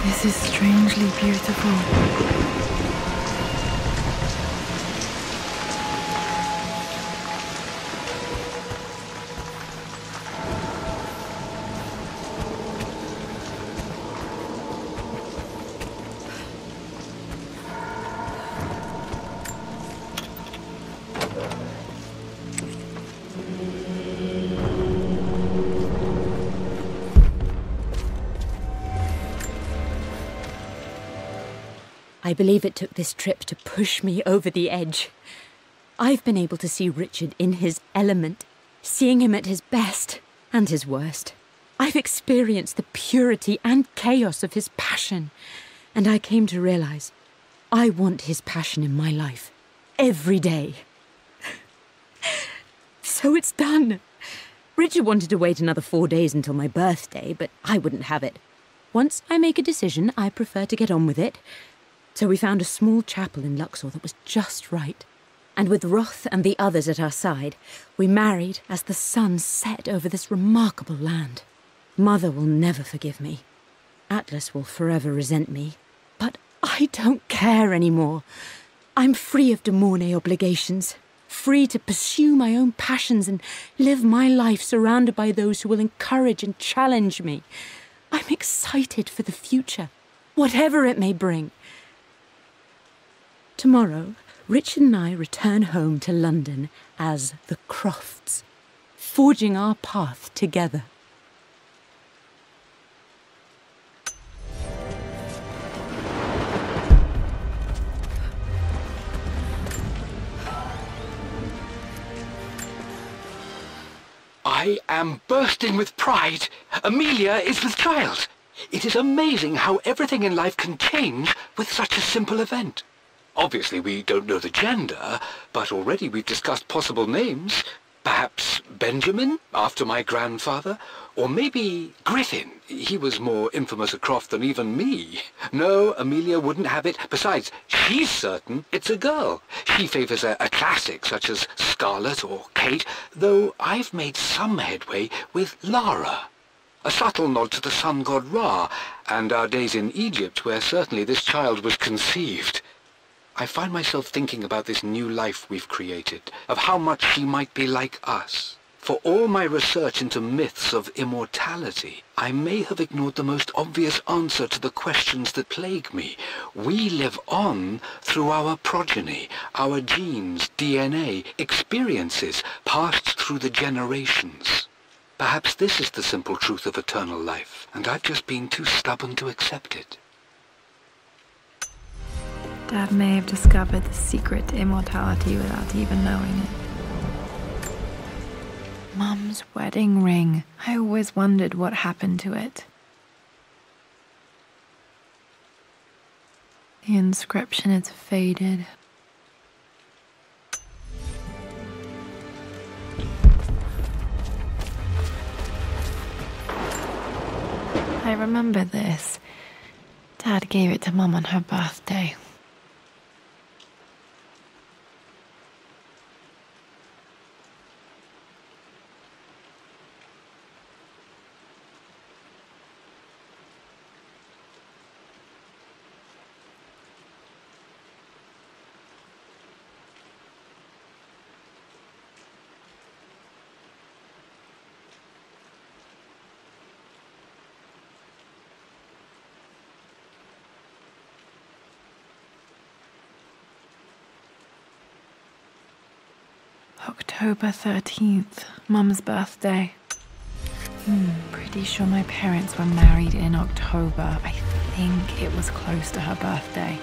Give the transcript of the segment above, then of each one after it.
This is strangely beautiful. I believe it took this trip to push me over the edge. I've been able to see Richard in his element, seeing him at his best and his worst. I've experienced the purity and chaos of his passion, and I came to realize I want his passion in my life every day. So it's done. Richard wanted to wait another 4 days until my birthday, but I wouldn't have it. Once I make a decision, I prefer to get on with it. So we found a small chapel in Luxor that was just right. And with Roth and the others at our side, we married as the sun set over this remarkable land. Mother will never forgive me. Atlas will forever resent me. But I don't care anymore. I'm free of De Mornay obligations, free to pursue my own passions and live my life surrounded by those who will encourage and challenge me. I'm excited for the future, whatever it may bring. Tomorrow, Richard and I return home to London as the Crofts, forging our path together. I am bursting with pride. Amelia is with child. It is amazing how everything in life can change with such a simple event. Obviously, we don't know the gender, but already we've discussed possible names. Perhaps Benjamin, after my grandfather, or maybe Griffin. He was more infamous a Croft than even me. No, Amelia wouldn't have it. Besides, she's certain it's a girl. She favours a classic such as Scarlet or Kate, though I've made some headway with Lara. A subtle nod to the sun god Ra, and our days in Egypt, where certainly this child was conceived. I find myself thinking about this new life we've created, of how much she might be like us. For all my research into myths of immortality, I may have ignored the most obvious answer to the questions that plague me. We live on through our progeny, our genes, DNA, experiences passed through the generations. Perhaps this is the simple truth of eternal life, and I've just been too stubborn to accept it. Dad may have discovered the secret to immortality without even knowing it. Mum's wedding ring. I always wondered what happened to it. The inscription is faded. I remember this. Dad gave it to Mum on her birthday. October 13th, Mum's birthday. Pretty sure my parents were married in October. I think it was close to her birthday.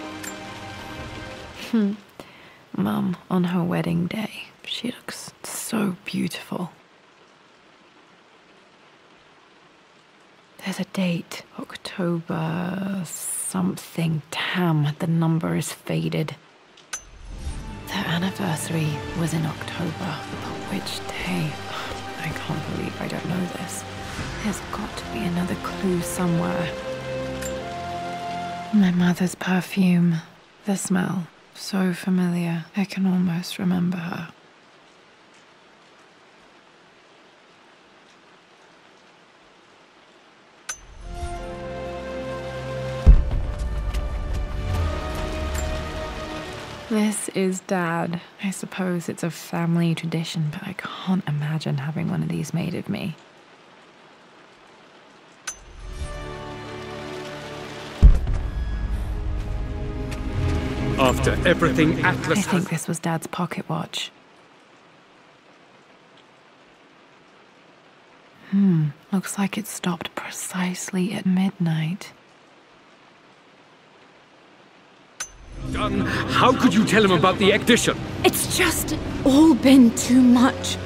Mum, on her wedding day, she looks so beautiful. There's a date, October something. Damn, the number is faded. Their anniversary was in October, but which day? I can't believe I don't know this. There's got to be another clue somewhere. My mother's perfume. The smell. So familiar. I can almost remember her. This is Dad. I suppose it's a family tradition, but I can't imagine having one of these made of me. After everything Atlas I think this was Dad's pocket watch. Looks like it stopped precisely at midnight. done, how could you tell him about the ignition? It's just all been too much.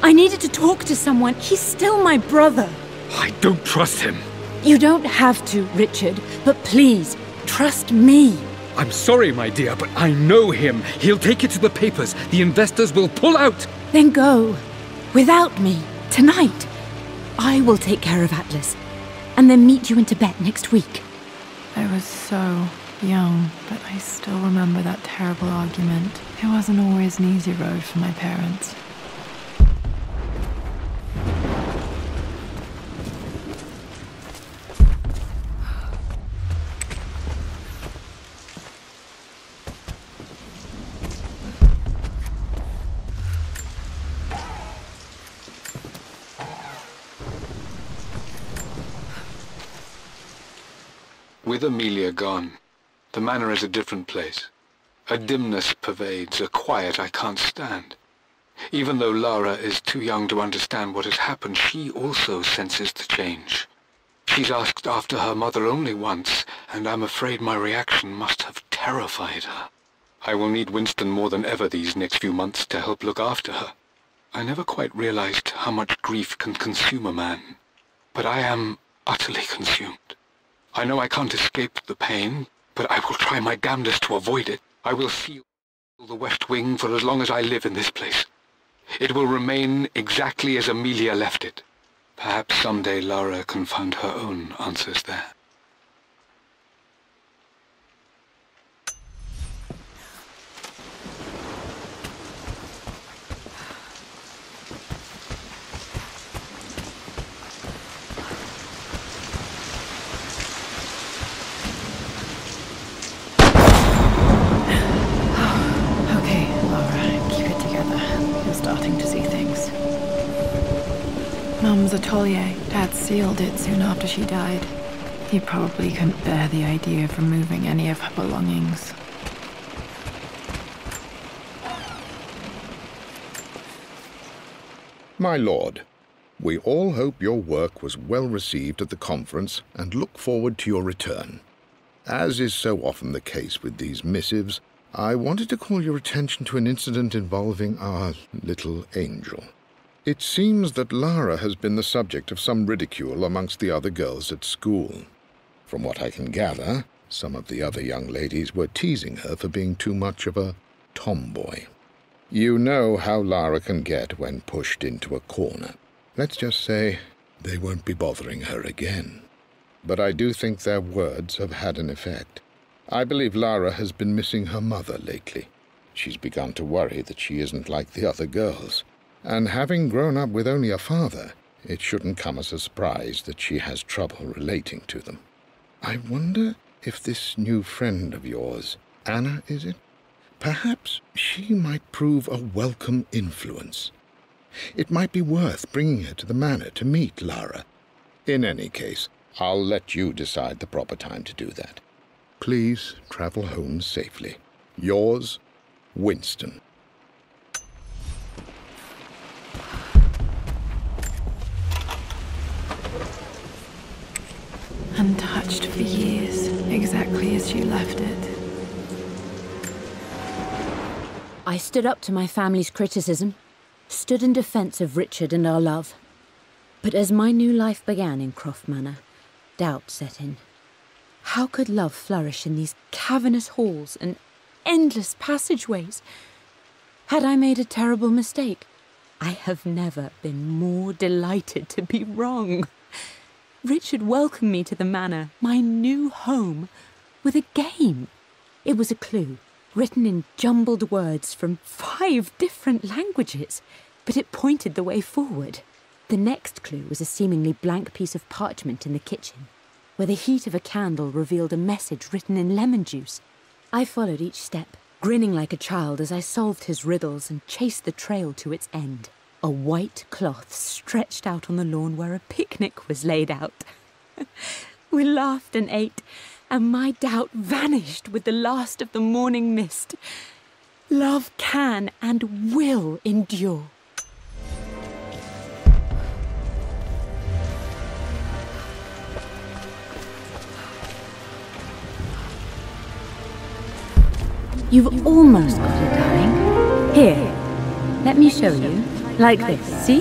I needed to talk to someone. He's still my brother. I don't trust him. You don't have to, Richard, but please, trust me. I'm sorry, my dear, but I know him. He'll take it to the papers. The investors will pull out. Then go. Without me. Tonight. I will take care of Atlas. And then meet you in Tibet next week. I was so young, but I still remember that terrible argument. It wasn't always an easy road for my parents. With Amelia gone, the manor is a different place. A dimness pervades, a quiet I can't stand. Even though Lara is too young to understand what has happened, she also senses the change. She's asked after her mother only once, and I'm afraid my reaction must have terrified her. I will need Winston more than ever these next few months to help look after her. I never quite realized how much grief can consume a man, but I am utterly consumed. I know I can't escape the pain, but I will try my damnedest to avoid it. I will seal the West Wing for as long as I live in this place. It will remain exactly as Amelia left it. Perhaps someday Lara can find her own answers there. Starting to see things. Mum's atelier. Dad sealed it soon after she died. He probably couldn't bear the idea of removing any of her belongings. My lord, we all hope your work was well received at the conference and look forward to your return. As is so often the case with these missives, I wanted to call your attention to an incident involving our little angel. It seems that Lara has been the subject of some ridicule amongst the other girls at school. From what I can gather, some of the other young ladies were teasing her for being too much of a tomboy. You know how Lara can get when pushed into a corner. Let's just say they won't be bothering her again. But I do think their words have had an effect. I believe Lara has been missing her mother lately. She's begun to worry that she isn't like the other girls. And having grown up with only a father, it shouldn't come as a surprise that she has trouble relating to them. I wonder if this new friend of yours, Anna, is it? Perhaps she might prove a welcome influence. It might be worth bringing her to the manor to meet Lara. In any case, I'll let you decide the proper time to do that. Please travel home safely. Yours, Winston. Untouched for years, exactly as you left it. I stood up to my family's criticism, stood in defense of Richard and our love. But as my new life began in Croft Manor, doubt set in. How could love flourish in these cavernous halls and endless passageways? Had I made a terrible mistake? I have never been more delighted to be wrong. Richard welcomed me to the manor, my new home, with a game. It was a clue, written in jumbled words from 5 different languages, but it pointed the way forward. The next clue was a seemingly blank piece of parchment in the kitchen, where the heat of a candle revealed a message written in lemon juice. I followed each step, grinning like a child as I solved his riddles and chased the trail to its end. A white cloth stretched out on the lawn where a picnic was laid out. We laughed and ate, and my doubt vanished with the last of the morning mist. Love can and will endure. You've almost got it, darling. Here, let me show you. Like this, see?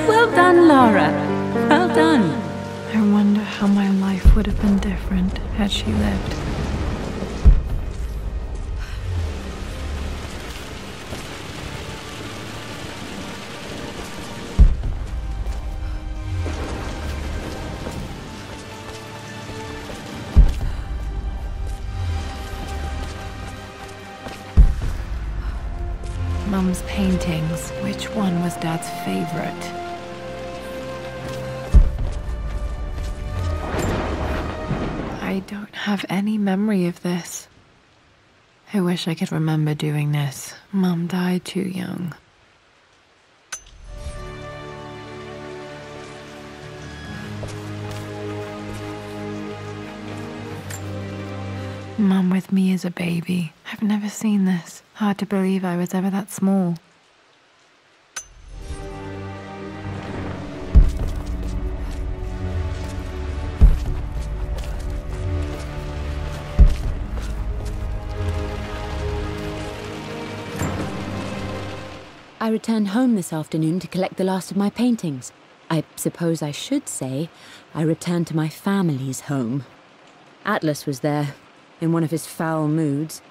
Well done, Lara. Well done. I wonder how my life would have been different had she lived. Mum's paintings. Which one was Dad's favorite? I don't have any memory of this. I wish I could remember doing this. Mum died too young. Mum with me as a baby. I've never seen this. Hard to believe I was ever that small. I returned home this afternoon to collect the last of my paintings. I suppose I should say I returned to my family's home. Atlas was there, in one of his foul moods,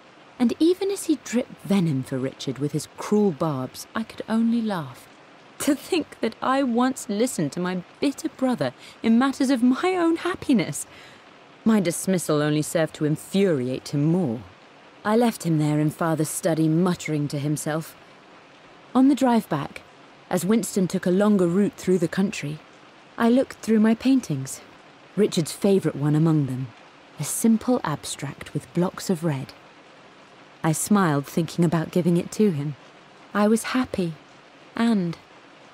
and even as he dripped venom for Richard with his cruel barbs, I could only laugh. To think that I once listened to my bitter brother in matters of my own happiness. My dismissal only served to infuriate him more. I left him there in Father's study, muttering to himself. On the drive back, as Winston took a longer route through the country, I looked through my paintings, Richard's favourite one among them, a simple abstract with blocks of red. I smiled, thinking about giving it to him. I was happy, and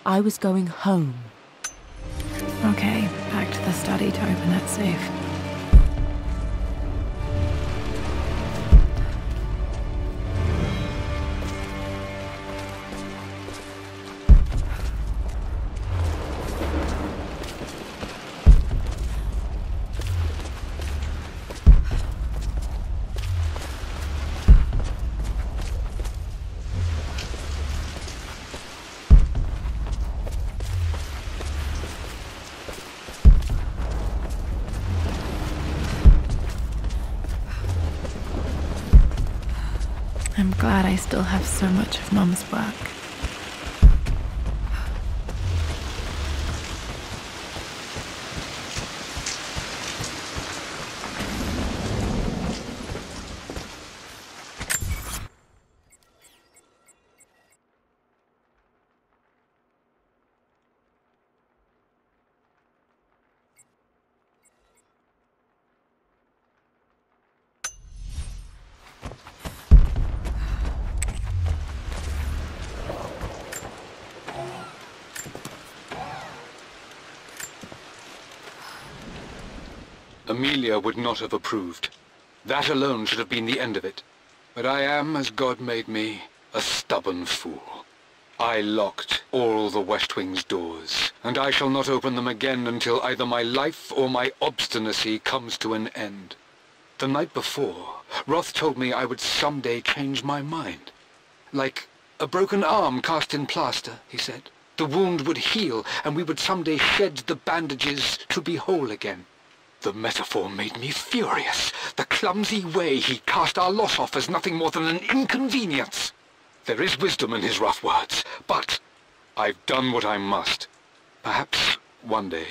I was going home. Okay, back to the study to open that safe. I'm glad I still have so much of Mum's work. Amelia would not have approved. That alone should have been the end of it. But I am, as God made me, a stubborn fool. I locked all the West Wing's doors, and I shall not open them again until either my life or my obstinacy comes to an end. The night before, Roth told me I would someday change my mind. Like a broken arm cast in plaster, he said. The wound would heal, and we would someday shed the bandages to be whole again. The metaphor made me furious. The clumsy way he cast our loss off as nothing more than an inconvenience. There is wisdom in his rough words, but I've done what I must. Perhaps one day,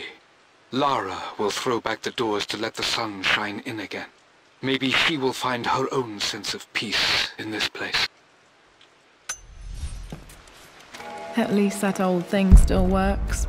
Lara will throw back the doors to let the sun shine in again. Maybe she will find her own sense of peace in this place. At least that old thing still works.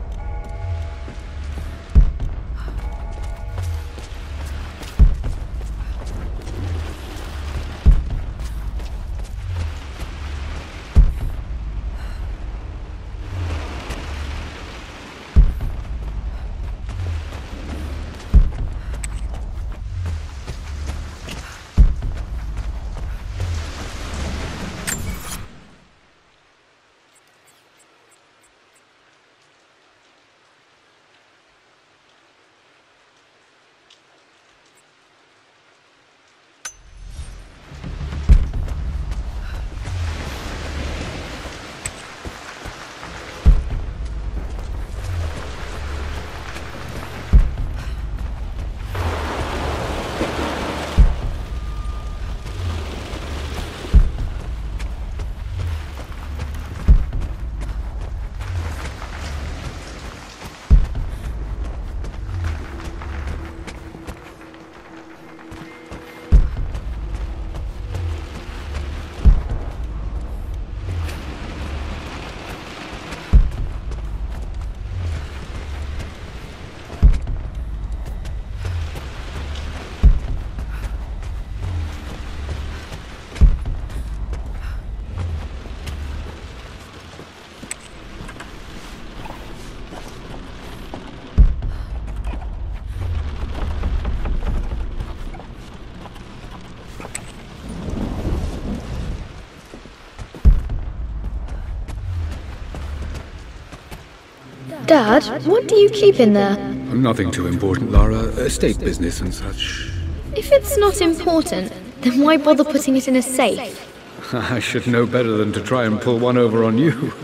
Dad, what do you keep in there? Nothing too important, Lara. Estate business and such. If it's not important, then why bother putting it in a safe? I should know better than to try and pull one over on you.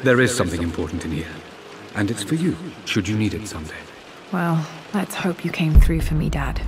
There is something important in here. And it's for you, should you need it someday. Well, let's hope you came through for me, Dad.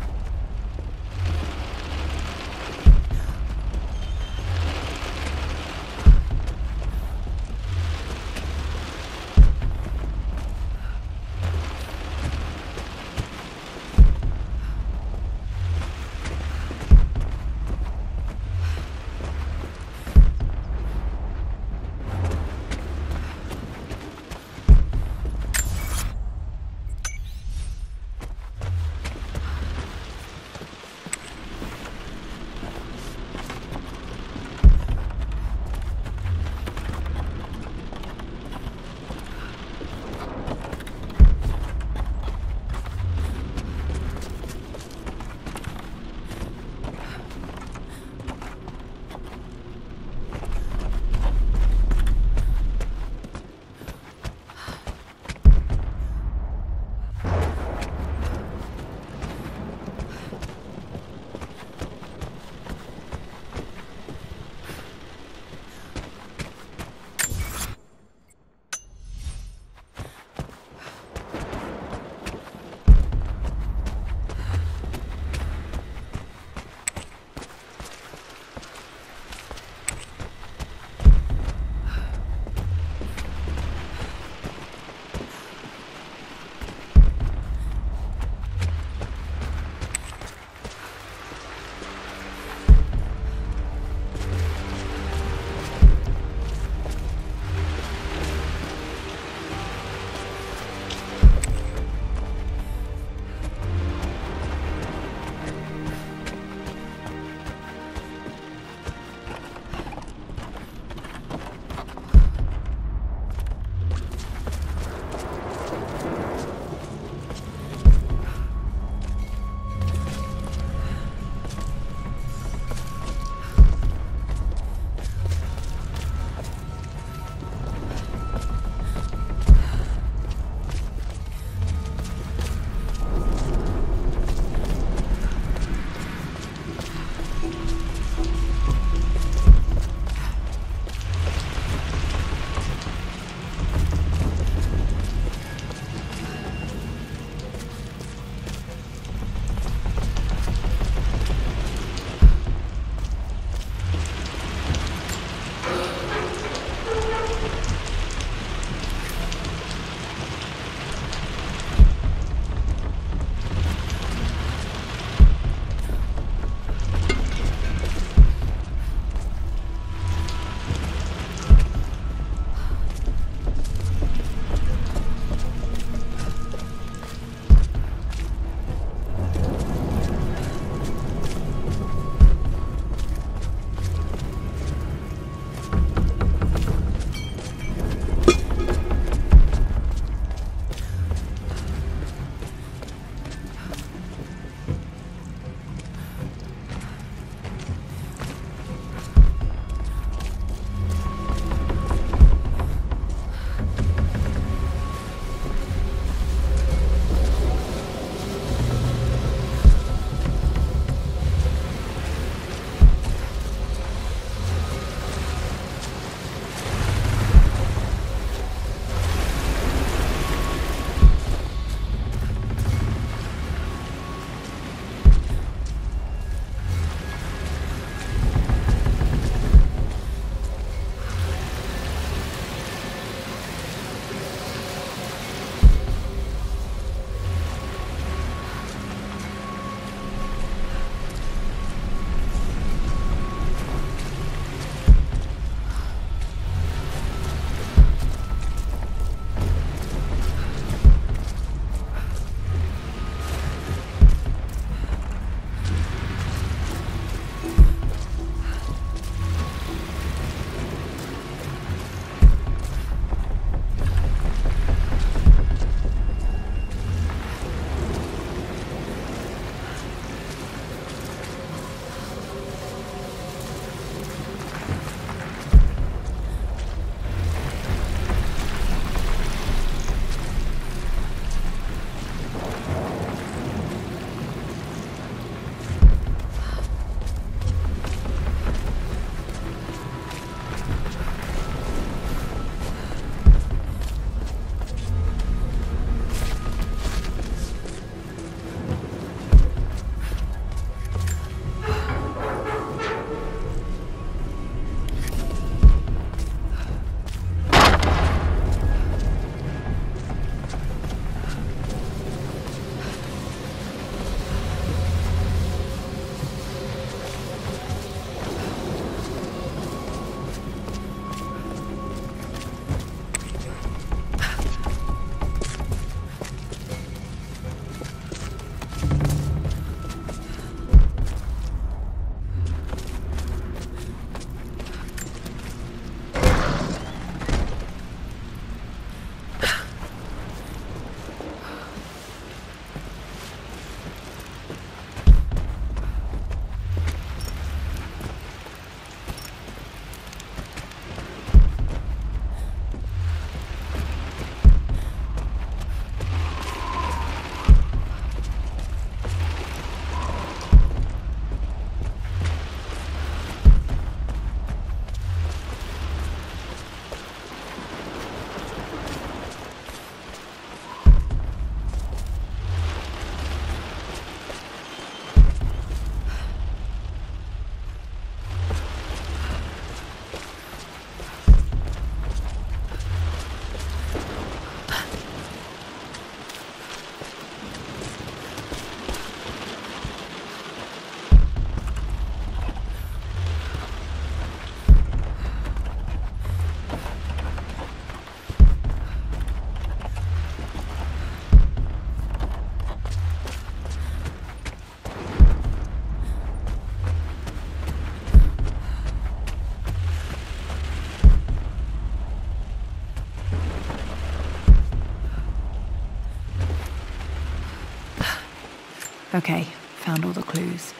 Okay, found all the clues.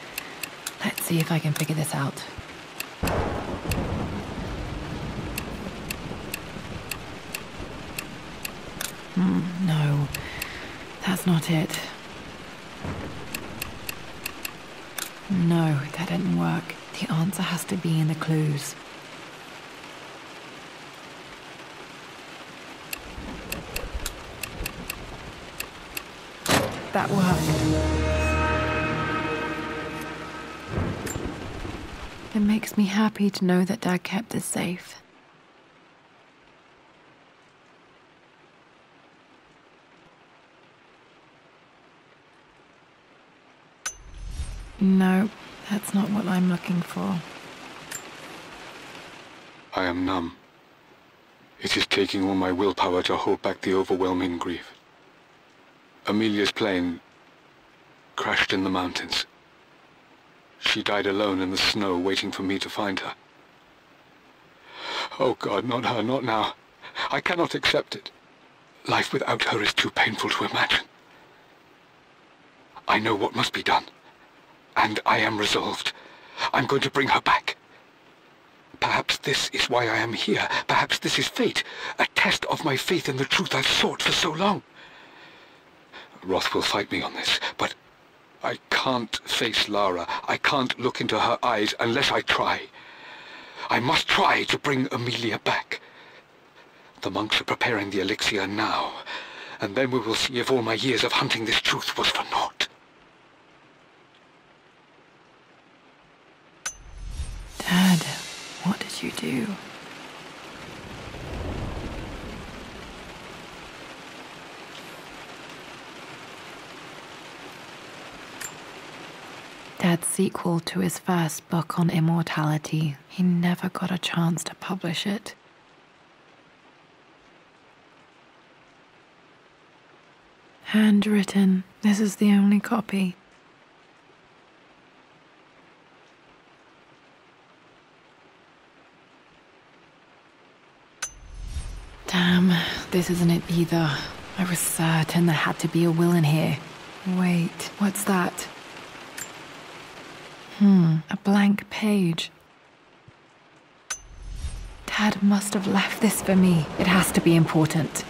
Let's see if I can figure this out. No, that's not it. No, that didn't work. The answer has to be in the clues. That worked. It makes me happy to know that Dad kept this safe. No, that's not what I'm looking for. I am numb. It is taking all my willpower to hold back the overwhelming grief. Amelia's plane crashed in the mountains. She died alone in the snow, waiting for me to find her. Oh God, not her, not now. I cannot accept it. Life without her is too painful to imagine. I know what must be done. And I am resolved. I'm going to bring her back. Perhaps this is why I am here. Perhaps this is fate. A test of my faith in the truth I've sought for so long. Roth will fight me on this, but I can't face Lara. I can't look into her eyes unless I try. I must try to bring Amelia back. The monks are preparing the elixir now, and then we will see if all my years of hunting this truth was for naught. Dad, what did you do? Dad's sequel to his first book on immortality. He never got a chance to publish it. Handwritten. This is the only copy. Damn, this isn't it either. I was certain there had to be a will in here. Wait, what's that? A blank page. Dad must have left this for me. It has to be important.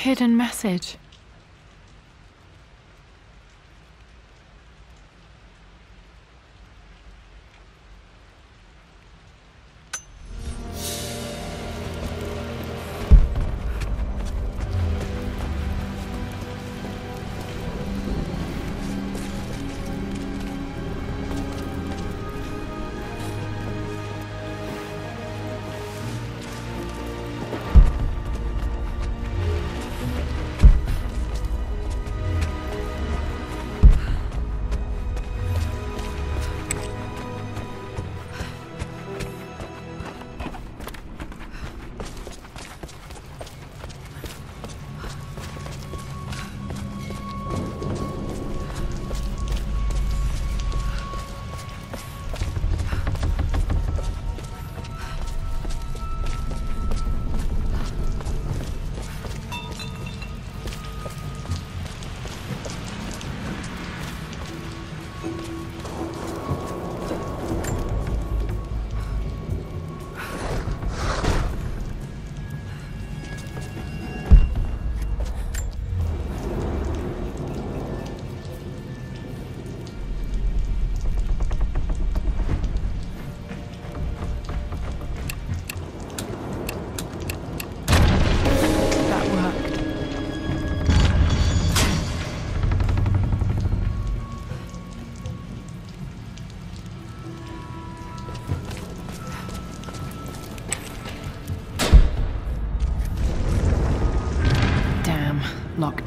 Hidden message.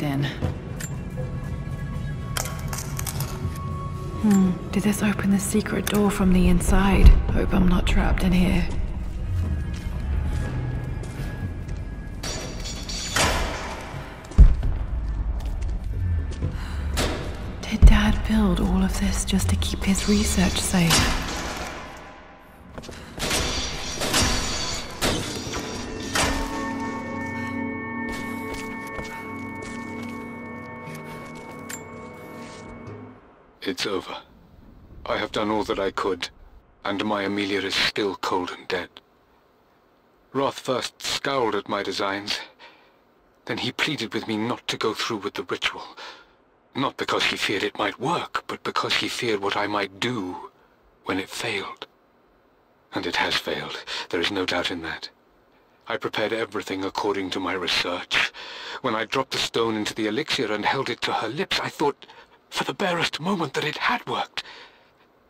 in. Did this open the secret door from the inside? Hope I'm not trapped in here. Did Dad build all of this just to keep his research safe? It's over. I have done all that I could, and my Amelia is still cold and dead. Roth first scowled at my designs. Then he pleaded with me not to go through with the ritual. Not because he feared it might work, but because he feared what I might do when it failed. And it has failed. There is no doubt in that. I prepared everything according to my research. When I dropped the stone into the elixir and held it to her lips, I thought for the barest moment that it had worked.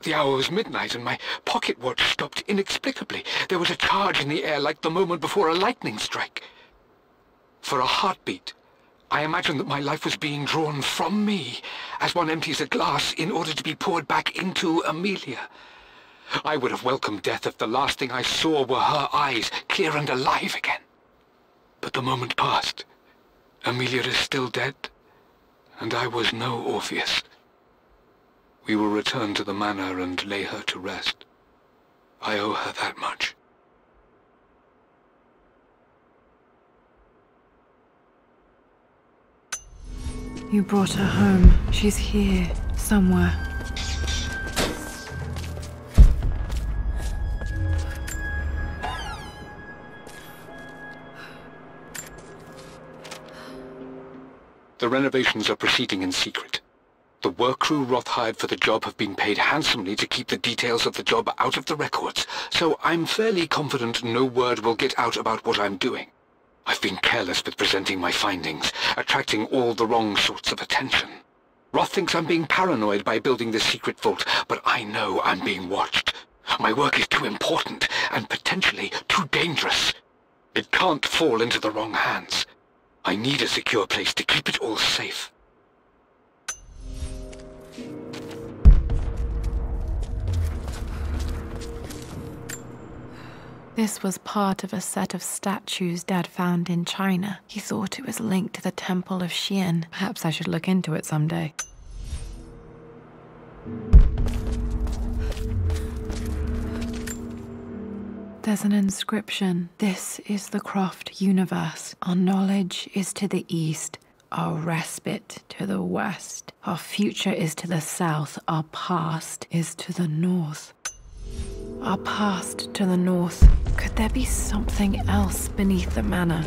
The hour was midnight and my pocket watch stopped inexplicably. There was a charge in the air like the moment before a lightning strike. For a heartbeat, I imagined that my life was being drawn from me as one empties a glass in order to be poured back into Amelia. I would have welcomed death if the last thing I saw were her eyes, clear and alive again. But the moment passed. Amelia is still dead, and I was no Orpheus. We will return to the manor and lay her to rest. I owe her that much. You brought her home. She's here, somewhere. The renovations are proceeding in secret. The work crew Roth hired for the job have been paid handsomely to keep the details of the job out of the records, so I'm fairly confident no word will get out about what I'm doing. I've been careless with presenting my findings, attracting all the wrong sorts of attention. Roth thinks I'm being paranoid by building this secret vault, but I know I'm being watched. My work is too important, and potentially too dangerous. It can't fall into the wrong hands. I need a secure place to keep it all safe. This was part of a set of statues Dad found in China. He thought it was linked to the Temple of Xian. Perhaps I should look into it someday. There's an inscription. This is the Croft universe. Our knowledge is to the east, our respite to the west. Our future is to the south, our past is to the north. Our past to the north. Could there be something else beneath the manor?